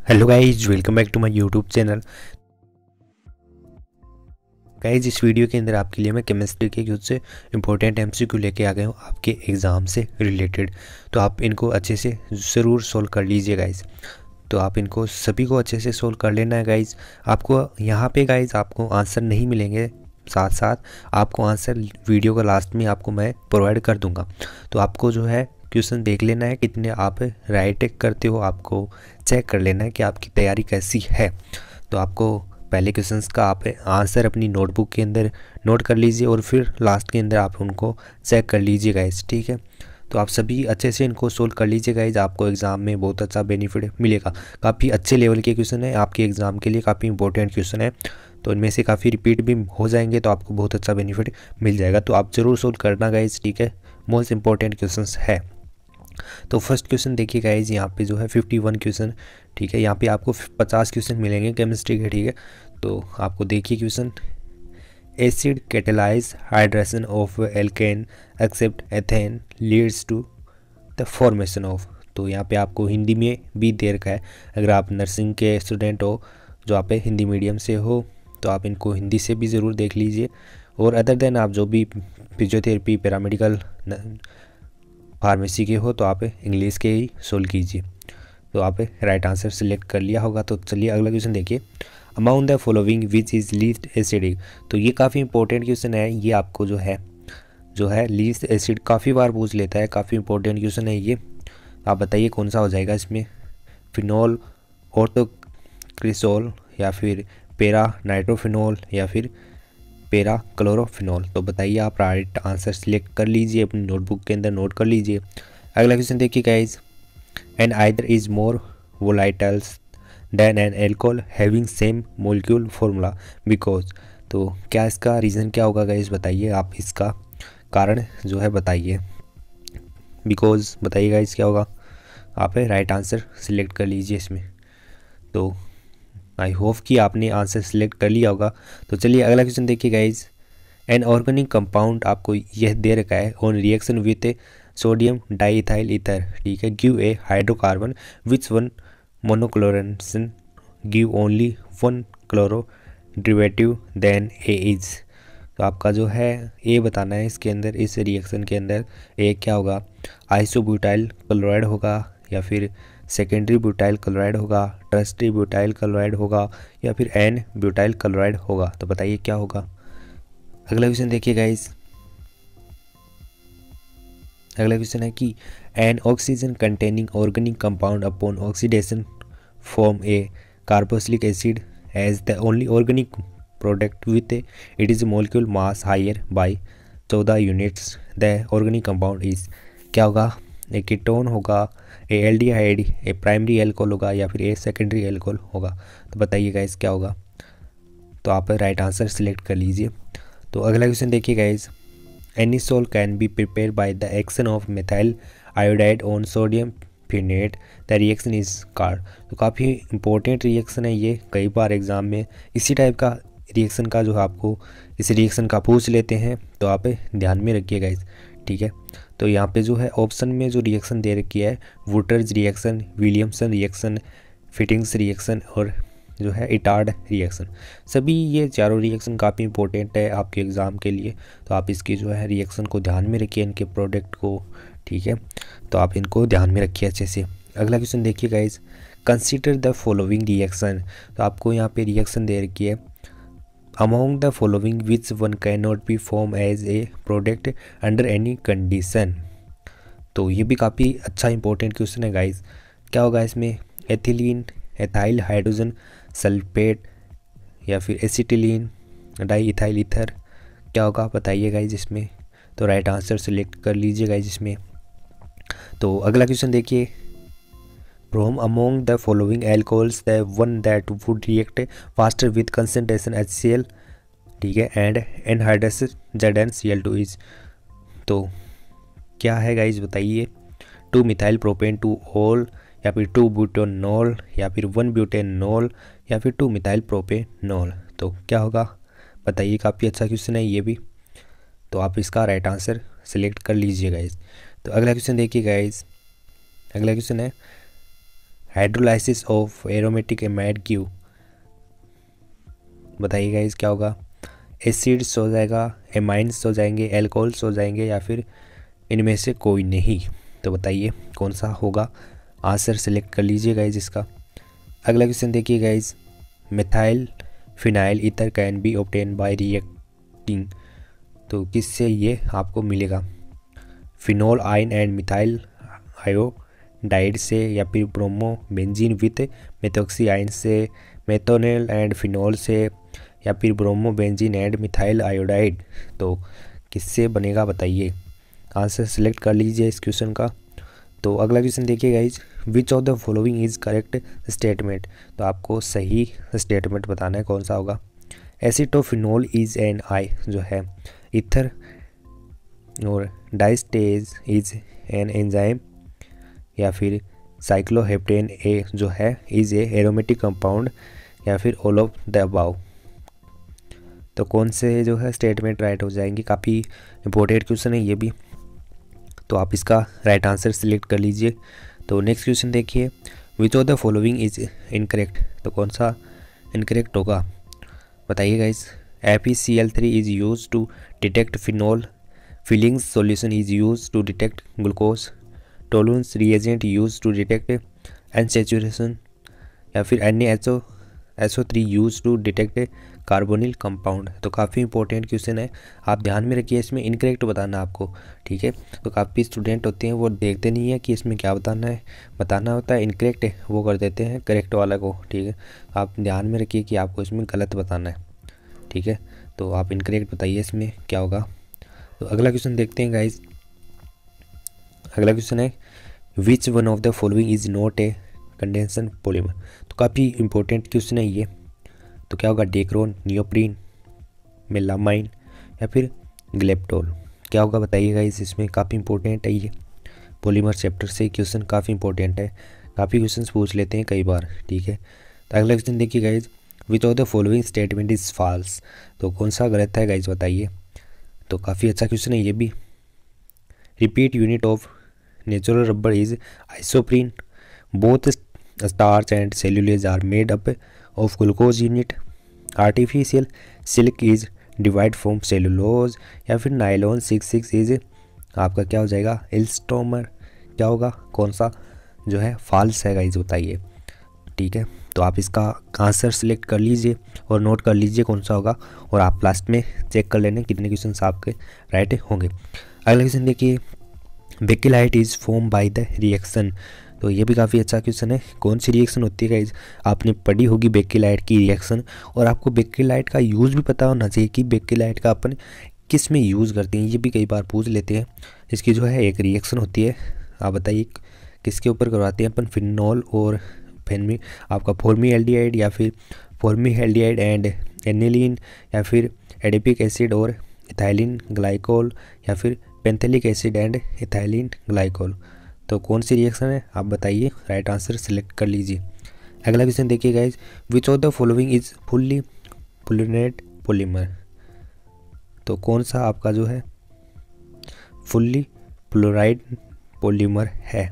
Hello guys, welcome back to my YouTube channel. Guys, इस video के अंदर आपके लिए मैं केमिस्ट्री के कुछ से इंपॉर्टेंट एमसीक्यू लेके आ गया हूँ आपके एग्ज़ाम से रिलेटेड। तो आप इनको अच्छे से ज़रूर सोल्व कर लीजिए गाइज। तो आप इनको सभी को अच्छे से सोल्व कर लेना है गाइज। आपको यहाँ पे गाइज आपको आंसर नहीं मिलेंगे, साथ साथ आपको आंसर वीडियो का लास्ट में आपको मैं प्रोवाइड कर दूँगा। तो आपको जो है क्वेश्चन देख लेना है, कितने आप राइट करते हो आपको चेक कर लेना है कि आपकी तैयारी कैसी है। तो आपको पहले क्वेश्चंस का आप आंसर अपनी नोटबुक के अंदर नोट कर लीजिए और फिर लास्ट के अंदर आप उनको चेक कर लीजिए गाइज, ठीक है। तो आप सभी अच्छे से इनको सोल्व कर लीजिए गाइज, आपको एग्ज़ाम में बहुत अच्छा बेनिफिट मिलेगा। काफ़ी अच्छे लेवल के क्वेश्चन है, आपके एग्ज़ाम के लिए काफ़ी इंपॉर्टेंट क्वेश्चन है। तो इनमें से काफ़ी रिपीट भी हो जाएंगे, तो आपको बहुत अच्छा बेनिफिट मिल जाएगा। तो आप ज़रूर सोल्व करना गाइज, ठीक है। मोस्ट इंपॉर्टेंट क्वेश्चन है। तो फर्स्ट क्वेश्चन देखिए गाइज, यहाँ पे जो है 51 क्वेश्चन, ठीक है। यहाँ पे आपको 50 क्वेश्चन मिलेंगे केमिस्ट्री के, ठीक है। तो आपको देखिए question, acid catalyse hydration of alkene except ethene leads to the formation of. तो यहाँ पे आपको हिंदी में भी दे रखा है। अगर आप नर्सिंग के स्टूडेंट हो, जो आप हिंदी मीडियम से हो, तो आप इनको हिंदी से भी ज़रूर देख लीजिए। और अदर देन आप जो भी फिजियोथेरेपी, पैरामेडिकल, फार्मेसी के हो, तो आप इंग्लिश के ही सोल्व कीजिए। तो आप राइट आंसर सिलेक्ट कर लिया होगा। तो चलिए अगला क्वेश्चन देखिए, amount the following which is least acidic. तो ये काफ़ी इंपॉर्टेंट क्वेश्चन है। ये आपको जो है लीस्ट एसिड काफ़ी बार पूछ लेता है, काफ़ी इंपॉर्टेंट क्वेश्चन है ये। आप बताइए कौन सा हो जाएगा इसमें, फिनॉल, ऑर्थोक्रिसोल, या फिर पेरा नाइट्रोफिनॉल, या फिर पेरा क्लोरोफिनॉल। तो बताइए, आप राइट आंसर सिलेक्ट कर लीजिए, अपनी नोटबुक के अंदर नोट कर लीजिए। अगला क्वेश्चन देखिए guys, an ether is more volatiles than an alcohol having same molecule formula because. तो क्या इसका रीज़न क्या होगा गाइज, बताइए आप, इसका कारण जो है बताइए। बिकॉज बताइए गाइज क्या होगा, आप राइट आंसर सिलेक्ट कर लीजिए इसमें। तो आई होप कि आपने आंसर सिलेक्ट कर लिया होगा। तो चलिए अगला क्वेश्चन देखिए गाइज, एन ऑर्गेनिक कंपाउंड आपको यह दे रखा है, on reaction with sodium diethyl ether, ठीक है, give a hydrocarbon which on monochlorination give only one chloro derivative then A is. तो आपका जो है ए बताना है इसके अंदर, इस रिएक्शन के अंदर ए क्या होगा, आइसोब्यूटाइल क्लोराइड होगा, या फिर सेकेंडरी ब्यूटाइल क्लोराइड होगा, टर्सरी ब्यूटाइल क्लोराइड होगा, या फिर एन ब्यूटाइल क्लोराइड होगा। तो बताइए क्या होगा। अगला क्वेश्चन देखिए गाइस, अगला क्वेश्चन है कि an oxygen containing organic compound upon oxidation form a carboxylic acid as the only organic product with it is molecule mass higher by 14 units, the organic compound is. क्या होगा, a ketone होगा, a aldehyde, a primary alcohol होगा, या फिर a secondary alcohol होगा। तो बताइए guys क्या होगा। तो आप राइट आंसर सिलेक्ट कर लीजिए। तो अगला क्वेश्चन देखिए guys, any salt can be prepare by the action of methyl iodide on sodium phenate, the reaction is called. तो काफ़ी इंपॉर्टेंट रिएक्शन है ये, कई बार एग्जाम में इसी टाइप का रिएक्शन का जो है आपको इस रिएक्शन का पूछ लेते हैं, तो आप ध्यान में रखिएगा इस, ठीक है। तो यहाँ पे जो है ऑप्शन में जो रिएक्शन दे रखी है, वुटर्स reaction, Williamson reaction, Fittig's reaction और जो है इटार्ड रिएक्शन। सभी ये चारों रिएक्शन काफ़ी इंपॉर्टेंट है आपके एग्ज़ाम के लिए। तो आप इसकी जो है रिएक्शन को ध्यान में रखिए, इनके प्रोडक्ट को, ठीक है। तो आप इनको ध्यान में रखिए अच्छे से। अगला क्वेश्चन देखिए guys, consider the following reaction. तो आपको यहाँ पे रिएक्शन दे रखी है, among the following which one can not be form as a product under any condition. तो ये भी काफ़ी अच्छा इंपॉर्टेंट क्वेश्चन है गाइज। क्या होगा इसमें, एथिलीन, एथाइल हाइड्रोजन सल्फेट, या फिर एसिटिलीन डाई इथाइल ईथर, क्या होगा बताइए गाइज इसमें। तो राइट आंसर सिलेक्ट कर लीजिए गाइज इसमें। तो अगला क्वेश्चन देखिए, from among the following alcohols the one that would react faster with concentration HCl, ठीक है, एंड एनहाइड्रस ZnCl2 इज। तो क्या है गाइज बताइए, 2 मिथाइल प्रोपेन 2 ऑल, या फिर 2 ब्यूटेनॉल, या फिर 1 ब्यूटेनॉल, या फिर 2 मिथाइल प्रोपेनॉल। तो क्या होगा बताइए, काफ़ी अच्छा क्वेश्चन है ये भी। तो आप इसका राइट आंसर सिलेक्ट कर लीजिए गाइज। तो अगला क्वेश्चन देखिए गाइज, अगला क्वेश्चन है hydrolysis of aromatic amide give, बताइए गाइस क्या होगा। एसिड्स हो जाएगा, एमाइंस हो जाएंगे, एल्कोहल्स हो जाएंगे, या फिर इनमें से कोई नहीं। तो बताइए कौन सा होगा, आंसर सेलेक्ट कर लीजिए गाइस इसका। अगला क्वेश्चन देखिए guys, methyl phenyl ether can be obtain bye reacting, तो किससे ये आपको मिलेगा, फिनोल आइन एंड मिथाइल आयोडाइड से, या फिर ब्रोमो बेंजीन विथ मेथोक्सी आइन से, मेथोनेल एंड फिनोल से, या फिर bromo benzene and methyl iodide, तो किससे बनेगा बताइए, आंसर सेलेक्ट कर लीजिए इस क्वेश्चन का। तो अगला क्वेश्चन देखिए guys, which of the following is correct statement, तो आपको सही स्टेटमेंट बताना है कौन सा होगा। एसिटोफिनोल इज एन आई जो है ईथर, और डाइस्टेज इज एन एंजाइम, या फिर साइक्लोहेप्टेन ए जो है इज ए एरोमेटिक कंपाउंड, या फिर ऑल ऑफ द अबाव, तो कौन से जो है स्टेटमेंट राइट हो जाएंगे। काफ़ी इंपॉर्टेंट क्वेश्चन है ये भी, तो आप इसका राइट आंसर सिलेक्ट कर लीजिए। तो नेक्स्ट क्वेश्चन देखिए, which of the following is incorrect, तो कौन सा इनकरेक्ट होगा बताइए guys. FeCl3 is use to detect phenol, Fehling's solution is use to detect glucose, Tollens reagent use to detect unsaturation, या फिर NaSO3 use to detect carbonyl compound. तो काफ़ी important question है, आप ध्यान में रखिए, इसमें इनकरेक्ट बताना आपको, ठीक है। तो काफ़ी स्टूडेंट होते हैं वो देखते नहीं है कि इसमें क्या बताना है, बताना होता है इनकरेक्ट वो कर देते हैं करेक्ट वाला को, ठीक है। आप ध्यान में रखिए कि आपको इसमें गलत बताना है, ठीक है। तो आप इनकरेक्ट बताइए इसमें क्या होगा। तो अगला क्वेश्चन देखते हैं गाइज, अगला क्वेश्चन है, which one of the following is not a condensation polymer, तो काफ़ी इंपॉर्टेंट क्वेश्चन है ये। तो क्या होगा, डेक्रोन, नियोप्रीन, मेलामाइन, या फिर ग्लेप्टोल, क्या होगा बताइएगा। इसमें काफ़ी इंपॉर्टेंट है ये, पॉलीमर चैप्टर से क्वेश्चन काफ़ी इंपॉर्टेंट है, काफ़ी क्वेश्चन पूछ लेते हैं कई बार, ठीक है। तो अगला क्वेश्चन देखिए guys, which of the following statement is false, तो कौन सा गलत है गाइज बताइए। तो काफ़ी अच्छा क्वेश्चन है ये भी। Repeat unit of natural rubber is isoprene, both starch and cellulose are made up of glucose unit, artificial silk is divide from cellulose, या फिर नाइलॉन 66 इज आपका क्या हो जाएगा, एल्स्टोमर, क्या होगा, कौन सा जो है फॉल्स है गाइज बताइए, ठीक है। तो आप इसका आंसर सिलेक्ट कर लीजिए और नोट कर लीजिए कौन सा होगा, और आप लास्ट में चेक कर लेना कितने क्वेश्चन आपके राइट होंगे। अगला क्वेश्चन देखिए, bakelite is form by the reaction, तो ये भी काफ़ी अच्छा क्वेश्चन है, कौन सी रिएक्शन होती है गाइज, आपने पढ़ी होगी बेकिलाइट की रिएक्शन, और आपको बेकिलाइट का यूज़ भी पता होना चाहिए कि बेकिलाइट का अपन किस में यूज़ करते हैं, ये भी कई बार पूछ लेते हैं। इसकी जो है एक रिएक्शन होती है, आप बताइए किसके ऊपर करवाते हैं अपन, फिनॉल और आपका फॉर्मील्डिहाइड, या फिर फॉर्मील्डिहाइड एंड एनिलीन, या फिर एडिपिक एसिड और इथाइलिन ग्लाइकोल, या फिर पेंथेलिक एसिड एंड इथाइलिन ग्लाइकोल, तो कौन सी रिएक्शन है आप बताइए, राइट आंसर सिलेक्ट कर लीजिए। अगला क्वेश्चन देखिए guys, which of the following is fully fluoride polymer, तो कौन सा आपका जो है फुल्ली फ्लोराइड पॉलीमर है,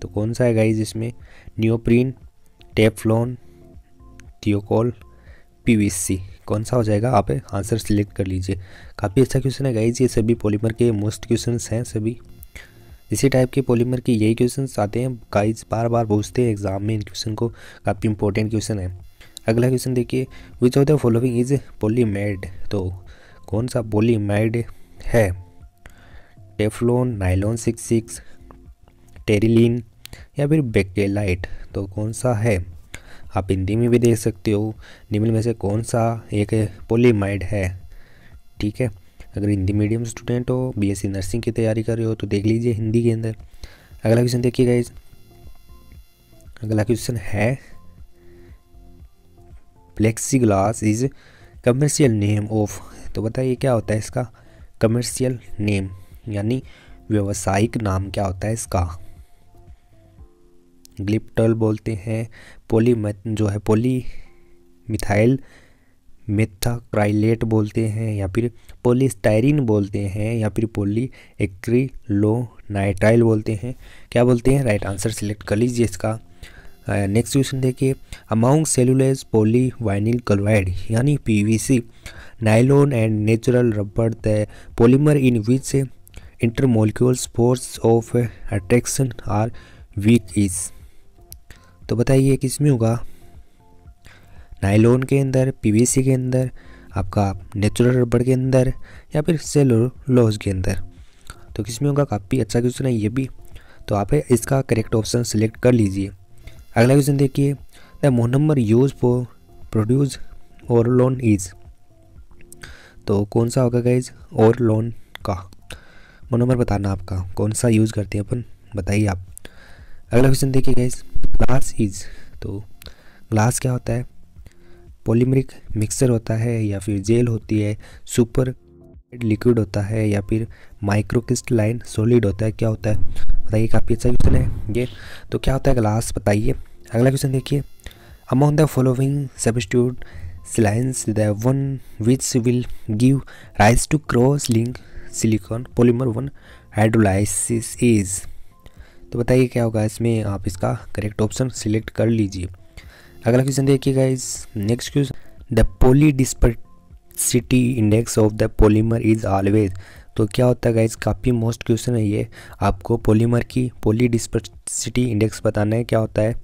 तो कौन सा है गाइज इसमें, नियोप्रीन, टेफ्लॉन, थियोकोल, PVC, कौन सा हो जाएगा, आप आंसर सिलेक्ट कर लीजिए। काफ़ी अच्छा क्वेश्चन है गाइज, ये सभी पॉलीमर के मोस्ट क्वेश्चंस हैं, सभी इसी टाइप के पॉलीमर के यही क्वेश्चंस आते हैं गाइज, बार बार पूछते हैं एग्जाम में इन क्वेश्चन को, काफ़ी इंपॉर्टेंट क्वेश्चन है। अगला क्वेश्चन देखिए, which of the following is polyamide, तो कौन सा पॉलीमेड है, टेफ्लॉन, नाइलॉन 66, टेरिलीन, या फिर बेकेलाइट, तो कौन सा है, आप हिंदी में भी देख सकते हो, निम्न में से कौन सा एक पॉलीमाइड है, ठीक है। अगर हिंदी मीडियम स्टूडेंट हो, BSc नर्सिंग की तैयारी कर रहे हो तो देख लीजिए हिंदी के अंदर। अगला क्वेश्चन देखिए गाइज, अगला क्वेश्चन है, plexiglass is commercial name of, तो बताइए क्या होता है इसका कमर्शियल नेम, यानी व्यवसायिक नाम क्या होता है इसका। ग्लिप्टल बोलते हैं, जो है पॉली मिथाइल मेथाक्राइलेट बोलते हैं, या फिर पॉलीस्टाइरीन बोलते हैं, या फिर पॉली एक्रिलोनाइट्राइल बोलते हैं, क्या बोलते हैं, राइट आंसर सिलेक्ट कर लीजिए इसका। नेक्स्ट क्वेश्चन देखिए, अमॉन्ग सेलुलोज पॉलीवाइनिल क्लोराइड यानी PVC, nylon and natural rubber the polymer in which intermolecular force of attraction are weak is. तो बताइए किस में होगा, नायलॉन के अंदर, पीवीसी के अंदर, आपका नेचुरल रबर के अंदर, या फिर सेलुलोज के अंदर। तो किस में होगा, काफ़ी अच्छा क्वेश्चन है ये भी। तो आप इसका करेक्ट ऑप्शन सेलेक्ट कर लीजिए। अगला क्वेश्चन देखिए, the monomer use for produce Orlon is. तो कौन सा होगा गाइज, ओरलोन का मोनोमर बताना आपका, कौन सा यूज़ करते हैं अपन, बताइए आप। अगला क्वेश्चन देखिए गाइज, ग्लास इज। तो ग्लास क्या होता है, पॉलीमरिक मिक्सचर होता है या फिर जेल होती है, सुपर लिक्विड होता है या फिर माइक्रोक्रिस्टलाइन सॉलिड होता है, क्या होता है बताइए। काफ़ी अच्छा क्वेश्चन है ये। तो क्या होता है ग्लास, बताइए। अगला क्वेश्चन देखिए, among the following substitute silanes the one which will give rise to cross link silicone polymer on hydrolysis is. तो बताइए क्या होगा इसमें, आप इसका करेक्ट ऑप्शन सिलेक्ट कर लीजिए। अगला क्वेश्चन देखिएगा इस next question, the polydispersity index of the polymer is always. तो क्या होता है गाइज, काफ़ी मोस्ट क्वेश्चन है ये, आपको पॉलीमर की पॉलीडिस्पर्सिटी इंडेक्स बताना है, क्या होता है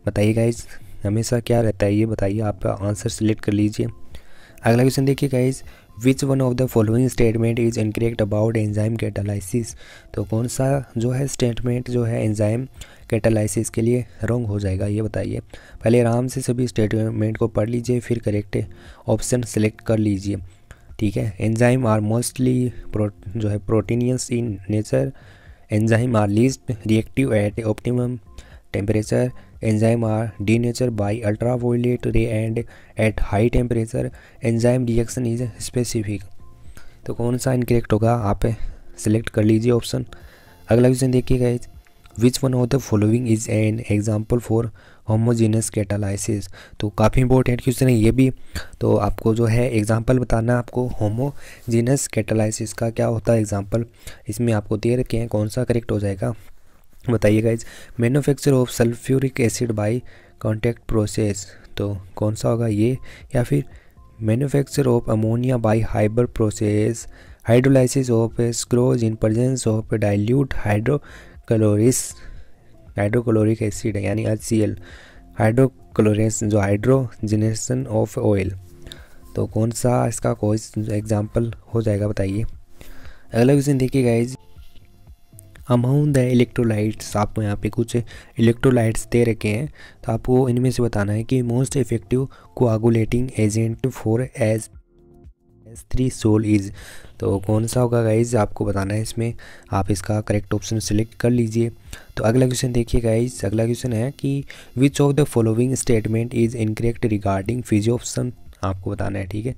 बताइए गाइज, हमेशा क्या रहता है ये बताइए, आप आंसर सेलेक्ट कर लीजिए। अगला क्वेश्चन देखिए guys, which one of the following statement is incorrect about enzyme catalysis. तो कौन सा जो है स्टेटमेंट जो है एंजाइम कैटालाइसिस के लिए रॉन्ग हो जाएगा ये बताइए। पहले आराम से सभी स्टेटमेंट को पढ़ लीजिए, फिर करेक्ट ऑप्शन सेलेक्ट कर लीजिए, ठीक है। एंजाइम आर मोस्टली जो है proteinaceous in nature, enzyme are least reactive at optimum temperature, enzyme are denature by ultraviolet ray and at high temperature, enzyme reaction is specific. तो कौन सा इनकरेक्ट होगा आप सेलेक्ट कर लीजिए ऑप्शन। अगला क्वेश्चन देखिएगा, which one of the following is an example for homogeneous catalysis. तो काफ़ी इंपॉर्टेंट क्वेश्चन है ये भी। तो आपको जो है एग्जांपल बताना है आपको, होमोजेनस कैटालाइसिस का क्या होता है एग्जांपल, इसमें आपको दे रखे हैं, कौन सा करेक्ट हो जाएगा बताइएगा। इस manufacture of sulphuric acid by contact process. तो कौन सा होगा ये, या फिर manufacture of ammonia by Haber process, hydrolysis of sucrose in presence of dilute hydrochloric acid यानी HCl, हाइड्रोक्लोरेशन जो हाइड्रोजनेशन ऑफ ऑयल। तो कौन सा इसका कोई एग्जांपल हो जाएगा बताइए। अगला क्वेश्चन देखिए गाइज, अमाउंट द इलेक्ट्रोलाइट्स, आपको यहाँ पे कुछ इलेक्ट्रोलाइट्स दे रखे हैं, तो आपको इनमें से बताना है कि most effective coagulating agent for S3 sol is. तो कौन सा होगा गाइज आपको बताना है इसमें, आप इसका करेक्ट ऑप्शन सेलेक्ट कर लीजिए। तो अगला क्वेश्चन देखिए गाइज, अगला क्वेश्चन है कि which of the following statement is incorrect regarding physisorption, आपको बताना है, ठीक है।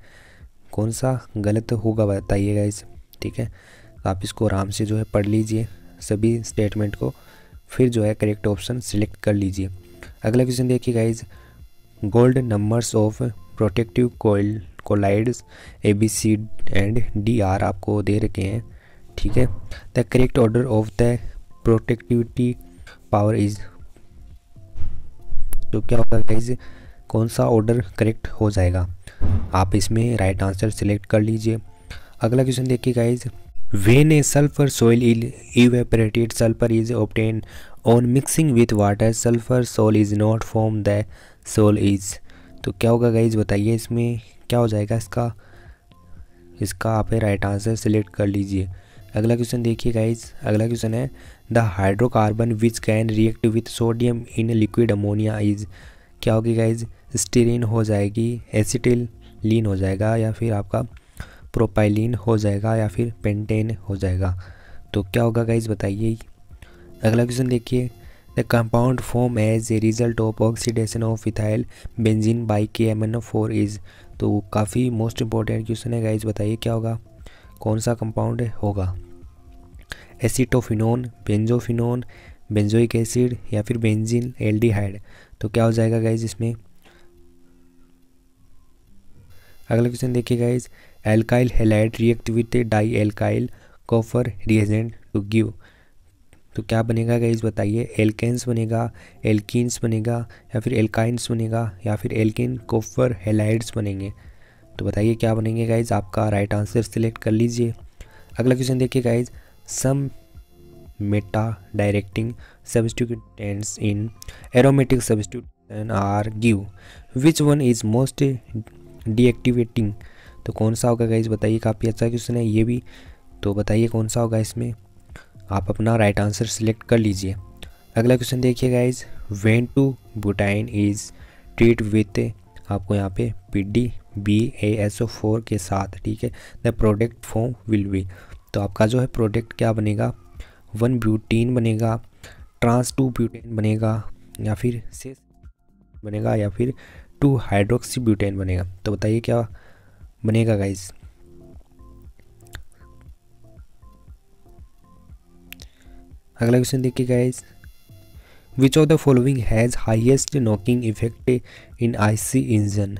कौन सा गलत होगा बताइए गाइज, ठीक है। आप इसको आराम से जो है पढ़ लीजिए सभी स्टेटमेंट को, फिर जो है करेक्ट ऑप्शन सिलेक्ट कर लीजिए। अगला क्वेश्चन देखिए guys, gold numbers of protective colloids ABC and DR आपको दे रखे हैं, ठीक है। The correct order of the protectivity power is. तो क्या होगा गाइज, कौन सा ऑर्डर करेक्ट हो जाएगा, आप इसमें राइट आंसर सिलेक्ट कर लीजिए। अगला क्वेश्चन देखिए guys, when a sulfur soil is evaporated, sulfur is obtained on mixing with water, sulfur soil is not formed, the soil is। तो क्या होगा गाइज बताइए, इसमें क्या हो जाएगा इसका आप राइट आंसर सेलेक्ट कर लीजिए। अगला क्वेश्चन देखिए गाइज, अगला क्वेश्चन है the hydrocarbon which can react with sodium in liquid ammonia is. क्या होगी गाइज, स्टीरीन हो जाएगी, एसिटिलीन हो जाएगा, या फिर आपका प्रोपाइलिन हो जाएगा, या फिर पेंटेन हो जाएगा। तो क्या होगा गाइज बताइए। अगला क्वेश्चन देखिए, the compound form as a result of oxidation of ethyl benzene by KMnO4 is. तो काफ़ी मोस्ट इंपॉर्टेंट क्वेश्चन है गाइज, बताइए क्या होगा, कौन सा कंपाउंड होगा, एसीटोफिनोन, बेंजोफिनोन, बेंजोइक एसिड, या फिर बेंजीन एल्डिहाइड। तो क्या हो जाएगा गाइज इसमें। अगला क्वेश्चन देखिए guys, alkyl halide react with di alkyl copper reagent to give. तो क्या बनेगा गाइज बताइए, एल्केन्स बनेगा, एल्कीन्स बनेगा, या फिर एल्काइंस बनेगा, या फिर एल्किन कॉपर हेलाइड्स बनेंगे। तो बताइए क्या बनेंगे गाइज, आपका राइट आंसर सिलेक्ट कर लीजिए। अगला क्वेश्चन देखिए guys, some meta directing substituents in aromatic substitution are give, which one is most deactivating. तो कौन सा होगा गाइज बताइए, काफ़ी अच्छा क्वेश्चन है ये भी। तो बताइए कौन सा होगा इसमें, आप अपना राइट आंसर सिलेक्ट कर लीजिए। अगला क्वेश्चन देखिए guys, when two butyne is treat with, आपको यहाँ पे PDBASO4 के साथ, ठीक है, the product form will be. तो आपका जो है प्रोडक्ट क्या बनेगा, 1 ब्यूटीन बनेगा, ट्रांस 2 ब्यूटेन बनेगा, या फिर सेस बनेगा, या फिर 2 हाइड्रोक्सी ब्यूटेन बनेगा। तो बताइए क्या बनेगा गाइज। अगला क्वेश्चन देखिए guys, which of the following has highest knocking effect in IC engine.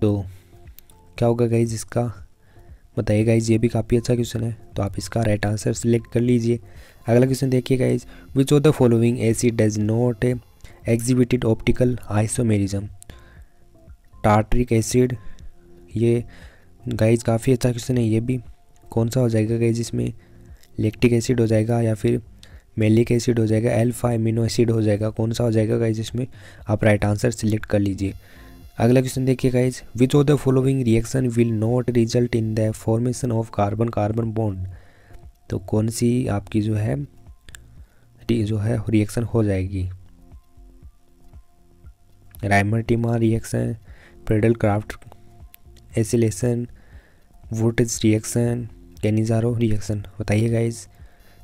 तो क्या होगा गाइज इसका बताइए गाइज, ये भी काफ़ी अच्छा क्वेश्चन है, तो आप इसका राइट आंसर सिलेक्ट कर लीजिए। अगला क्वेश्चन देखिए guys, which of the following acid does not exhibited optical isomerism. Tartaric acid, ये गाइज काफ़ी अच्छा क्वेश्चन है ये भी। कौन सा हो जाएगा गाइज इसमें, लैक्टिक एसिड हो जाएगा, या फिर मेलिक एसिड हो जाएगा, अल्फा एमिनो एसिड हो जाएगा, कौन सा हो जाएगा गाइज इसमें, आप राइट आंसर सिलेक्ट कर लीजिए। अगला क्वेश्चन देखिए guys, which of the following reaction will not result in the formation of carbon carbon bond. तो कौन सी आपकी जो है रिएक्शन हो जाएगी, Reimer Tiemann reaction, Friedel Crafts acylation, Wurtz reaction, Cannizzaro reaction, बताइए गाइज।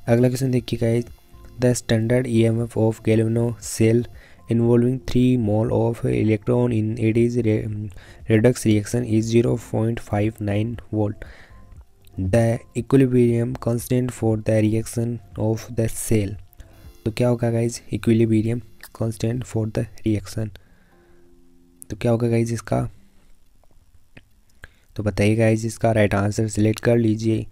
अगला क्वेश्चन देखिए guys, the standard EMF of galvanic cell involving 3 mole of electron in its redox reaction is 0.59 volt. The equilibrium constant for the reaction of the cell. तो क्या होगा guys, equilibrium constant for the reaction. तो क्या होगा guys इसका, तो बताइए guys इसका राइट आंसर सिलेक्ट कर लीजिए।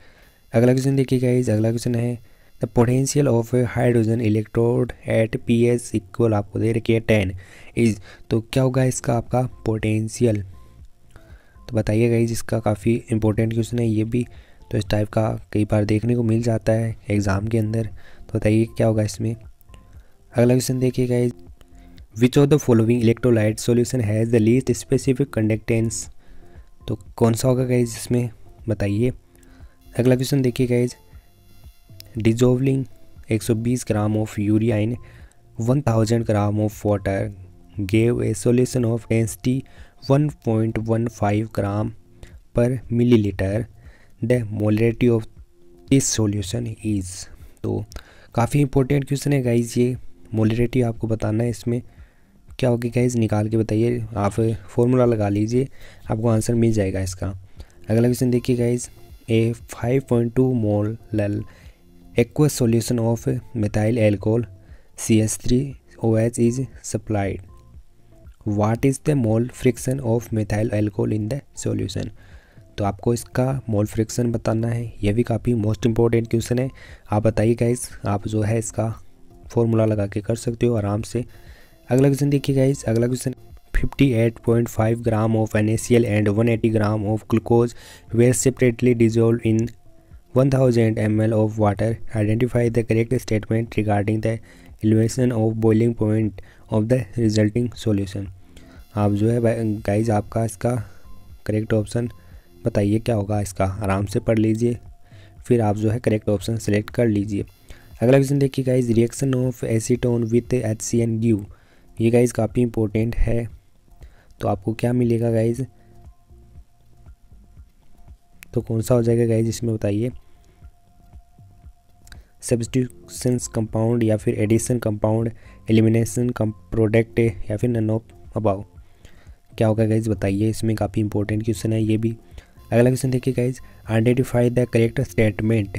अगला क्वेश्चन देखिए गाइज, अगला क्वेश्चन है the potential of hydrogen electrode at PS equal, आपको दे रखी है 10 इज। तो क्या होगा इसका आपका पोटेंशियल, तो बताइए गाइज इसका, काफ़ी इंपॉर्टेंट क्वेश्चन है ये भी। तो इस टाइप का कई बार देखने को मिल जाता है एग्ज़ाम के अंदर, तो बताइए क्या होगा इसमें। अगला क्वेश्चन देखिए guys, which of the following electrolyte solution has the least specific conductance. तो कौन सा होगा गाइज इसमें बताइए। अगला क्वेश्चन देखिए guys, dissolving 120 gram of urea in 1000 gram of water gave a solution of density 1.15 ग्राम पर millilitre, the molarity of this solution is. तो काफ़ी इंपॉर्टेंट क्वेश्चन है गाइज ये, मोलरिटी आपको बताना है इसमें क्या होगी गाइज, निकाल के बताइए, आप फॉर्मूला लगा लीजिए, आपको आंसर मिल जाएगा इसका। अगला क्वेश्चन देखिए guys, A 5.2 mole aqueous solution of methyl alcohol CH3OH is supplied. What is the mole friction of methyl alcohol in the solution? तो आपको इसका मोल फ्रिक्शन बताना है, यह भी काफ़ी मोस्ट इंपॉर्टेंट क्वेश्चन है। आप बताइए गाइस, आप जो है इसका फॉर्मूला लगा के कर सकते हो आराम से। अगला क्वेश्चन देखिए गाइस, अगला question 58.5 gram of NaCl and 180 gram of glucose were separately dissolve in 1000 ml of water. Identify the correct statement regarding the elevation of boiling point of the resulting solution. आप जो है guys आपका इसका correct option बताइए क्या होगा इसका, आराम से पढ़ लीजिए, फिर आप जो है करेक्ट ऑप्शन सेलेक्ट कर लीजिए। अगला क्वेश्चन देखिए guys, reaction of acetone with HCN give. ये गाइज काफ़ी इंपॉर्टेंट है, तो आपको क्या मिलेगा गाइज, तो कौन सा हो जाएगा गाइज इसमें बताइए। सब्स्टिट्यूशन कंपाउंड, या फिर एडिशन कंपाउंड, एलिमिनेशन प्रोडक्ट, या फिर नन ऑफ अबाउ। क्या होगा गाइज बताइए, इसमें काफ़ी इंपॉर्टेंट क्वेश्चन है ये भी। अगला क्वेश्चन देखिए guys, identify the correct statement.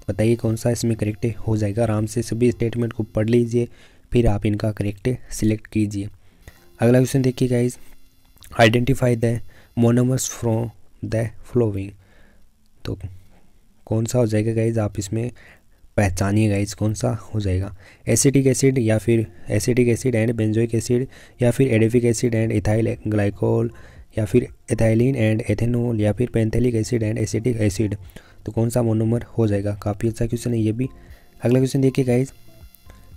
बताइए कौन सा इसमें करेक्ट हो जाएगा, आराम से सभी स्टेटमेंट को पढ़ लीजिए, फिर आप इनका करेक्ट सिलेक्ट कीजिए। अगला क्वेश्चन देखिए guys, identify the monomers from the flowing. तो कौन सा हो जाएगा गाइज, आप इसमें पहचानिए गाइस कौन सा हो जाएगा, एसिटिक एसिड या फिर acetic acid and benzoic acid या फिर edaphic acid and ethyl glycol या फिर एथाइलिन एंड एथेनॉल या फिर पेंथेलिक एसिड एंड एसिटिक एसिड। तो कौन सा मोनोमर हो जाएगा। काफ़ी अच्छा क्वेश्चन है ये भी। अगला क्वेश्चन देखिए guys,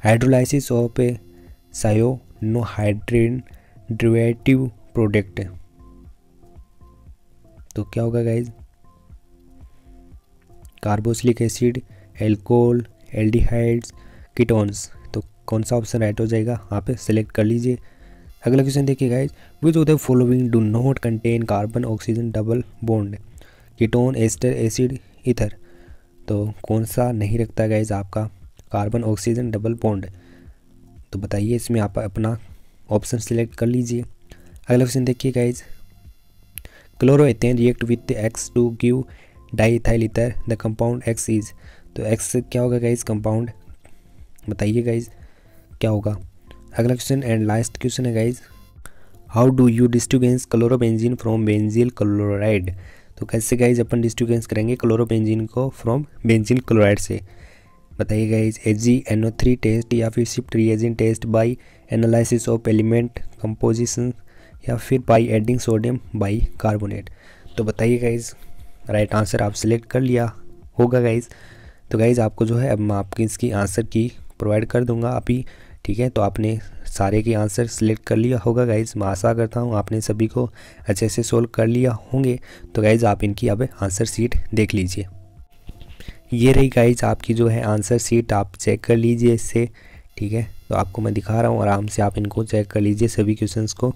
hydrolysis of a cyanohydrin derivative product. तो क्या होगा guys, carboxylic acid, alcohol, aldehydes, ketones. तो कौन सा ऑप्शन राइट हो जाएगा, आप सेलेक्ट कर लीजिए। अगला क्वेश्चन देखिए guys, which of the following do not contain carbon oxygen double bond, ketone, ester, acid, ether. तो कौन सा नहीं रखता गाइज आपका कार्बन ऑक्सीजन डबल बॉन्ड। तो बताइए, इसमें आप अपना ऑप्शन सिलेक्ट कर लीजिए। अगला क्वेश्चन देखिए guys, chloroethane react with X to give diethyl ether, the compound X is. तो एक्स क्या होगा गाइज कंपाउंड, बताइए गाइज क्या होगा। अगला क्वेश्चन एंड लास्ट क्वेश्चन है guys, how do you distinguish chlorobenzene from benzyl chloride. तो कैसे गाइज अपन डिस्टिंग्विश करेंगे क्लोरोबेंजीन को फ्रॉम बेंजीन क्लोराइड से, बताइए गाइज। AgNO3 टेस्ट या फिर शिफ्ट reagent test by analysis of element composition या फिर by adding sodium by carbonate. तो बताइए गाइज, राइट आंसर आप सिलेक्ट कर लिया होगा गाइज। तो गाइज आपको जो है अब मैं आपकी इसकी आंसर की प्रोवाइड कर दूंगा अभी, ठीक है। तो आपने सारे के आंसर सिलेक्ट कर लिया होगा गाइज। मैं आशा करता हूँ आपने सभी को अच्छे से सोल्व कर लिया होंगे। तो गाइज आप इनकी अब आंसर शीट देख लीजिए। ये रही गाइज आपकी जो है आंसर शीट, आप चेक कर लीजिए इससे, ठीक है। तो आपको मैं दिखा रहा हूँ, आराम से आप इनको चेक कर लीजिए सभी क्वेश्चंस को।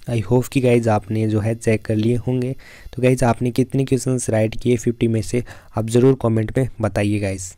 आई होप कि गाइज आपने जो है चेक कर लिए होंगे। तो गाइज आपने कितने क्वेश्चंस राइट किए 50 में से, आप ज़रूर कमेंट में बताइए गाइज।